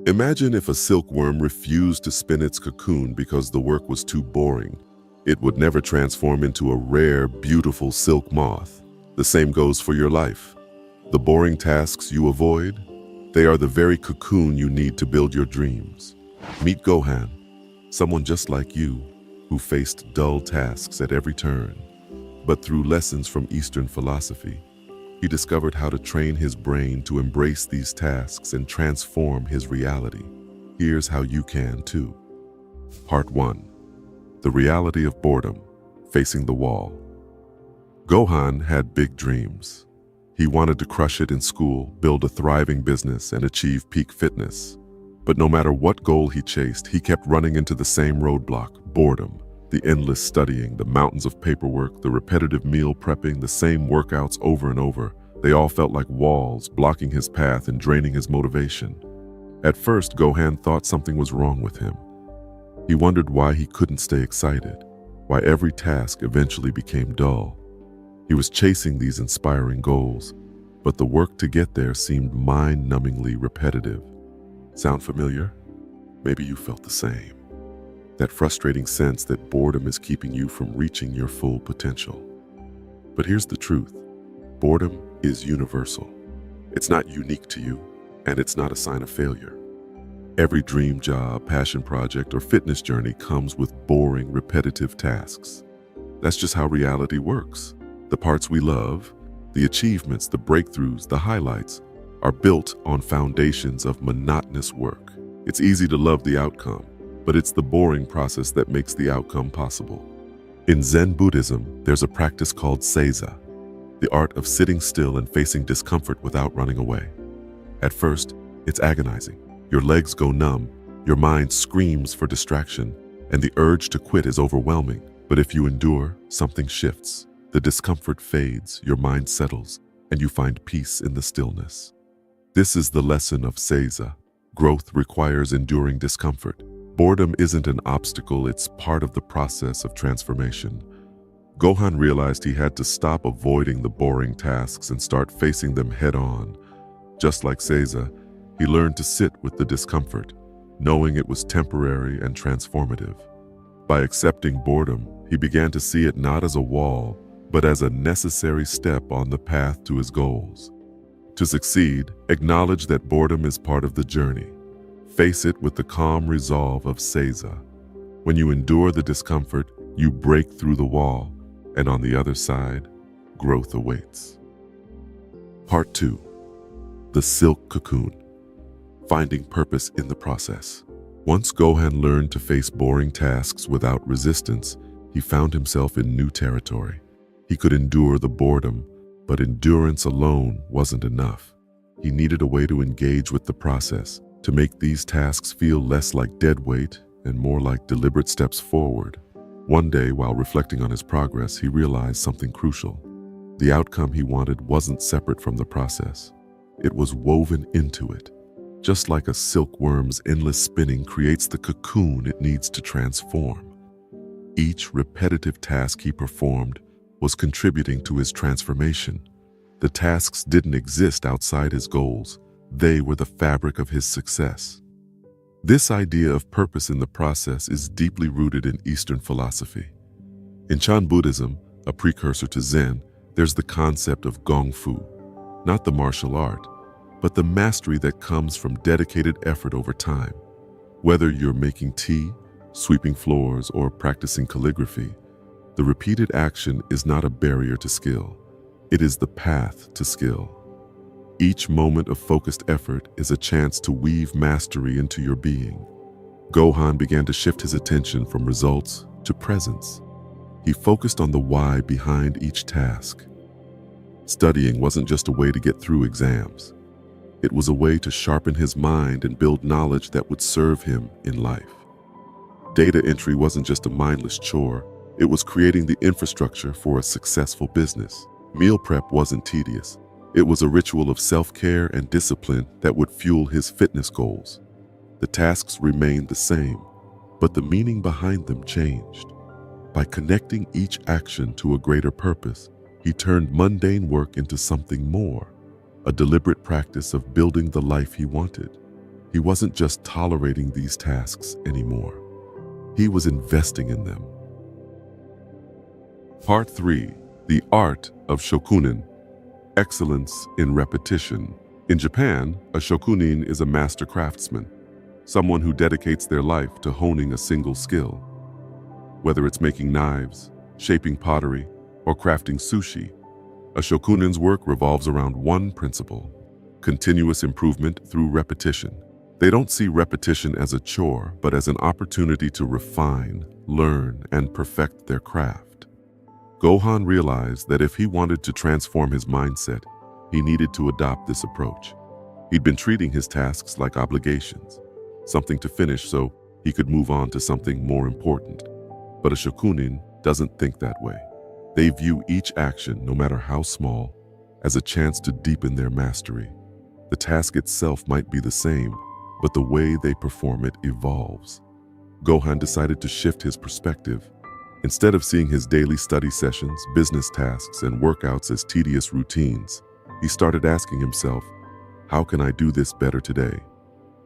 Imagine if a silkworm refused to spin its cocoon because the work was too boring. It would never transform into a rare, beautiful silk moth. The same goes for your life. The boring tasks you avoid, they are the very cocoon you need to build your dreams. Meet Gohan, someone just like you, who faced dull tasks at every turn. But through lessons from Eastern philosophy, he discovered how to train his brain to embrace these tasks and transform his reality. Here's how you can too. Part 1. The reality of boredom, facing the wall. Gohan had big dreams. He wanted to crush it in school, build a thriving business, and achieve peak fitness. But no matter what goal he chased, he kept running into the same roadblock: boredom. The endless studying, the mountains of paperwork, the repetitive meal prepping, the same workouts over and over. They all felt like walls, blocking his path and draining his motivation. At first, Gohan thought something was wrong with him. He wondered why he couldn't stay excited, why every task eventually became dull. He was chasing these inspiring goals, but the work to get there seemed mind-numbingly repetitive. Sound familiar? Maybe you felt the same. That frustrating sense that boredom is keeping you from reaching your full potential. But here's the truth. Boredom is universal. It's not unique to you, and it's not a sign of failure. Every dream job, passion project, or fitness journey comes with boring, repetitive tasks. That's just how reality works. The parts we love, the achievements, the breakthroughs, the highlights, are built on foundations of monotonous work. It's easy to love the outcome, but it's the boring process that makes the outcome possible. In Zen Buddhism, there's a practice called Seiza, the art of sitting still and facing discomfort without running away. At first, it's agonizing. Your legs go numb, your mind screams for distraction, and the urge to quit is overwhelming. But if you endure, something shifts. The discomfort fades, your mind settles, and you find peace in the stillness. This is the lesson of Seiza. Growth requires enduring discomfort. Boredom isn't an obstacle, it's part of the process of transformation. Gohan realized he had to stop avoiding the boring tasks and start facing them head-on. Just like Seiza, he learned to sit with the discomfort, knowing it was temporary and transformative. By accepting boredom, he began to see it not as a wall, but as a necessary step on the path to his goals. To succeed, acknowledge that boredom is part of the journey. Face it with the calm resolve of Seiza. When you endure the discomfort, you break through the wall, and on the other side, growth awaits. Part 2. The Silk Cocoon. Finding purpose in the process. Once Gohan learned to face boring tasks without resistance, he found himself in new territory. He could endure the boredom, but endurance alone wasn't enough. He needed a way to engage with the process, to make these tasks feel less like dead weight and more like deliberate steps forward. One day, while reflecting on his progress, he realized something crucial. The outcome he wanted wasn't separate from the process. It was woven into it. Just like a silkworm's endless spinning creates the cocoon it needs to transform. Each repetitive task he performed was contributing to his transformation. The tasks didn't exist outside his goals. They were the fabric of his success. This idea of purpose in the process is deeply rooted in Eastern philosophy. In Chan Buddhism, a precursor to Zen, there's the concept of Gong Fu, not the martial art, but the mastery that comes from dedicated effort over time. Whether you're making tea, sweeping floors, or practicing calligraphy, the repeated action is not a barrier to skill. It is the path to skill. Each moment of focused effort is a chance to weave mastery into your being. Gohan began to shift his attention from results to presence. He focused on the why behind each task. Studying wasn't just a way to get through exams. It was a way to sharpen his mind and build knowledge that would serve him in life. Data entry wasn't just a mindless chore. It was creating the infrastructure for a successful business. Meal prep wasn't tedious. It was a ritual of self-care and discipline that would fuel his fitness goals. The tasks remained the same, but the meaning behind them changed. By connecting each action to a greater purpose, he turned mundane work into something more, a deliberate practice of building the life he wanted. He wasn't just tolerating these tasks anymore. He was investing in them. Part 3. The Art of Shokunin. Excellence in repetition. In Japan, a shokunin is a master craftsman, someone who dedicates their life to honing a single skill. Whether it's making knives, shaping pottery, or crafting sushi, a shokunin's work revolves around one principle: continuous improvement through repetition. They don't see repetition as a chore, but as an opportunity to refine, learn, and perfect their craft. Gohan realized that if he wanted to transform his mindset, he needed to adopt this approach. He'd been treating his tasks like obligations, something to finish so he could move on to something more important. But a shokunin doesn't think that way. They view each action, no matter how small, as a chance to deepen their mastery. The task itself might be the same, but the way they perform it evolves. Gohan decided to shift his perspective. Instead of seeing his daily study sessions, business tasks, and workouts as tedious routines, he started asking himself, how can I do this better today?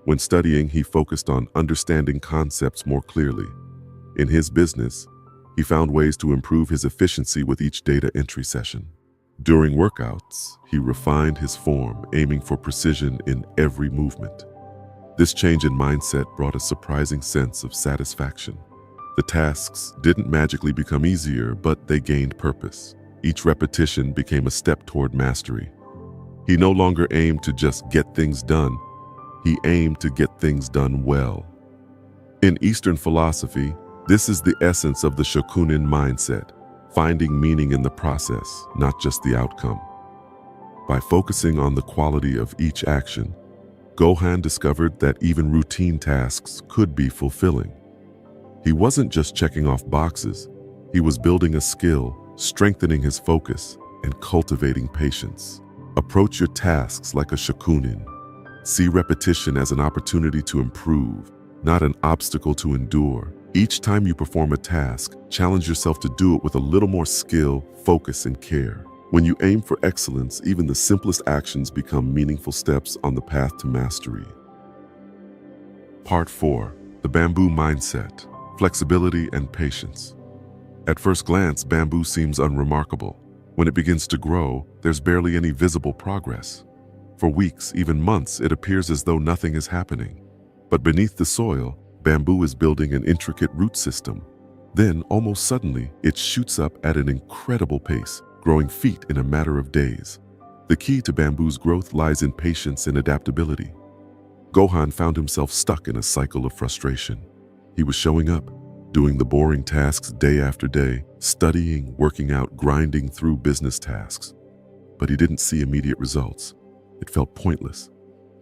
When studying, he focused on understanding concepts more clearly. In his business, he found ways to improve his efficiency with each data entry session. During workouts, he refined his form, aiming for precision in every movement. This change in mindset brought a surprising sense of satisfaction. The tasks didn't magically become easier, but they gained purpose. Each repetition became a step toward mastery. He no longer aimed to just get things done. He aimed to get things done well. In Eastern philosophy, this is the essence of the shokunin mindset, finding meaning in the process, not just the outcome. By focusing on the quality of each action, Gohan discovered that even routine tasks could be fulfilling. He wasn't just checking off boxes, he was building a skill, strengthening his focus, and cultivating patience. Approach your tasks like a shokunin. See repetition as an opportunity to improve, not an obstacle to endure. Each time you perform a task, challenge yourself to do it with a little more skill, focus, and care. When you aim for excellence, even the simplest actions become meaningful steps on the path to mastery. Part 4. The Bamboo Mindset. Flexibility and Patience. At first glance, bamboo seems unremarkable. When it begins to grow, there's barely any visible progress. For weeks, even months, it appears as though nothing is happening. But beneath the soil, bamboo is building an intricate root system. Then, almost suddenly, it shoots up at an incredible pace, growing feet in a matter of days. The key to bamboo's growth lies in patience and adaptability. Gohan found himself stuck in a cycle of frustration. He was showing up, doing the boring tasks day after day, studying, working out, grinding through business tasks. But he didn't see immediate results. It felt pointless.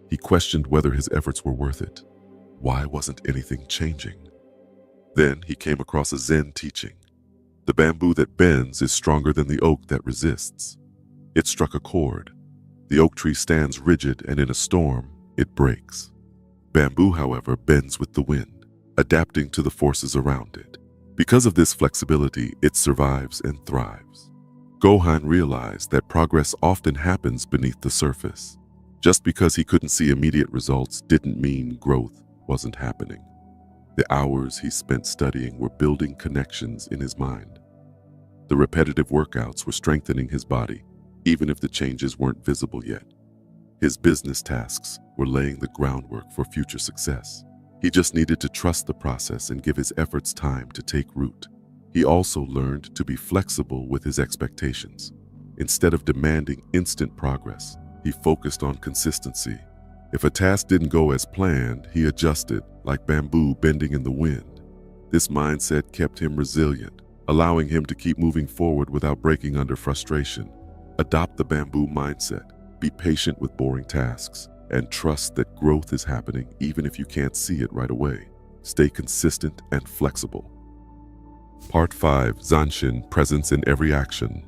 He questioned whether his efforts were worth it. Why wasn't anything changing? Then he came across a Zen teaching. The bamboo that bends is stronger than the oak that resists. It struck a chord. The oak tree stands rigid, and in a storm, it breaks. Bamboo, however, bends with the wind, adapting to the forces around it. Because of this flexibility, it survives and thrives. Gohan realized that progress often happens beneath the surface. Just because he couldn't see immediate results didn't mean growth wasn't happening. The hours he spent studying were building connections in his mind. The repetitive workouts were strengthening his body, even if the changes weren't visible yet. His business tasks were laying the groundwork for future success. He just needed to trust the process and give his efforts time to take root. He also learned to be flexible with his expectations. Instead of demanding instant progress, he focused on consistency. If a task didn't go as planned, he adjusted, like bamboo bending in the wind. This mindset kept him resilient, allowing him to keep moving forward without breaking under frustration. Adopt the bamboo mindset. Be patient with boring tasks, and trust that growth is happening even if you can't see it right away. Stay consistent and flexible. Part 5. Zanshin, Presence in Every Action.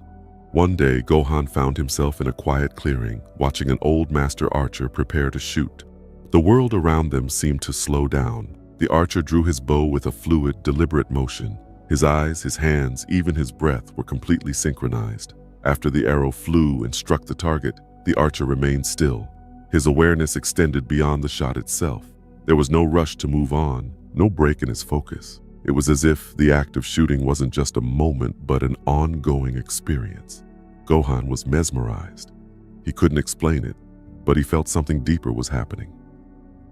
One day, Gohan found himself in a quiet clearing, watching an old master archer prepare to shoot. The world around them seemed to slow down. The archer drew his bow with a fluid, deliberate motion. His eyes, his hands, even his breath were completely synchronized. After the arrow flew and struck the target, the archer remained still, His awareness extended beyond the shot itself. There was no rush to move on, no break in his focus. It was as if the act of shooting wasn't just a moment, but an ongoing experience. Gohan was mesmerized. He couldn't explain it, but he felt something deeper was happening.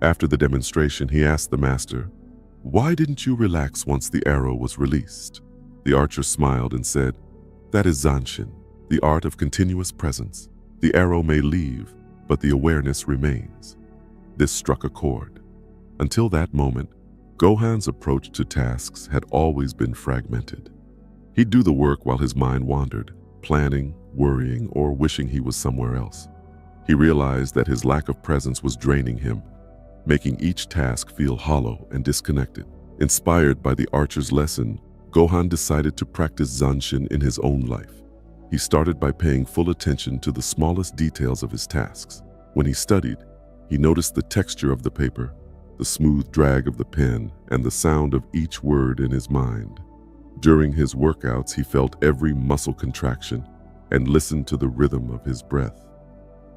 After the demonstration, he asked the master, "Why didn't you relax once the arrow was released?" The archer smiled and said, "That is Zanshin, the art of continuous presence. The arrow may leave, but the awareness remains." This struck a chord. Until that moment, Gohan's approach to tasks had always been fragmented. He'd do the work while his mind wandered, planning, worrying, or wishing he was somewhere else. He realized that his lack of presence was draining him, making each task feel hollow and disconnected. Inspired by the archer's lesson, Gohan decided to practice Zanshin in his own life. He started by paying full attention to the smallest details of his tasks. When he studied, he noticed the texture of the paper, the smooth drag of the pen, and the sound of each word in his mind. During his workouts, he felt every muscle contraction and listened to the rhythm of his breath.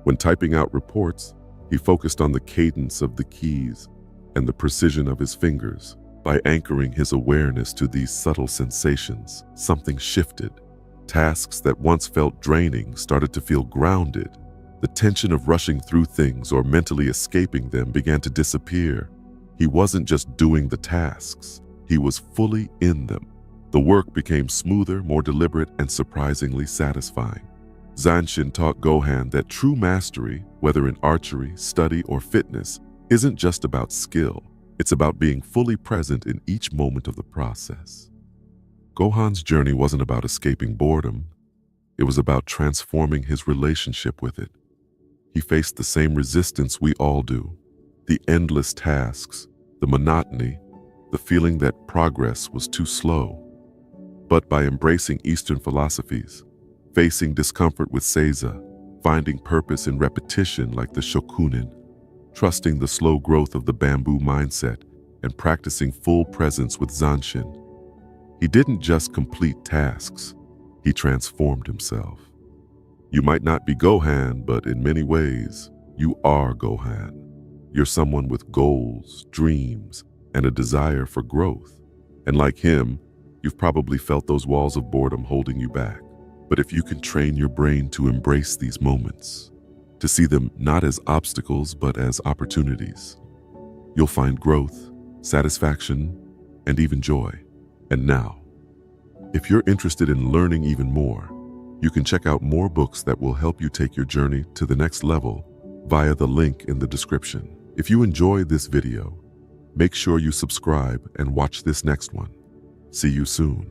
When typing out reports, he focused on the cadence of the keys and the precision of his fingers. By anchoring his awareness to these subtle sensations, something shifted. Tasks that once felt draining started to feel grounded. The tension of rushing through things or mentally escaping them began to disappear. He wasn't just doing the tasks, he was fully in them. The work became smoother, more deliberate, and surprisingly satisfying. Zanshin taught Gohan that true mastery, whether in archery, study, or fitness, isn't just about skill. It's about being fully present in each moment of the process. Gohan's journey wasn't about escaping boredom. It was about transforming his relationship with it. He faced the same resistance we all do: the endless tasks, the monotony, the feeling that progress was too slow. But by embracing Eastern philosophies, facing discomfort with Seiza, finding purpose in repetition like the Shokunin, trusting the slow growth of the bamboo mindset, and practicing full presence with Zanshin, he didn't just complete tasks, he transformed himself. You might not be Gohan, but in many ways, you are Gohan. You're someone with goals, dreams, and a desire for growth. And like him, you've probably felt those walls of boredom holding you back. But if you can train your brain to embrace these moments, to see them not as obstacles but as opportunities, you'll find growth, satisfaction, and even joy. And now, if you're interested in learning even more, you can check out more books that will help you take your journey to the next level via the link in the description. If you enjoyed this video, make sure you subscribe and watch this next one. See you soon.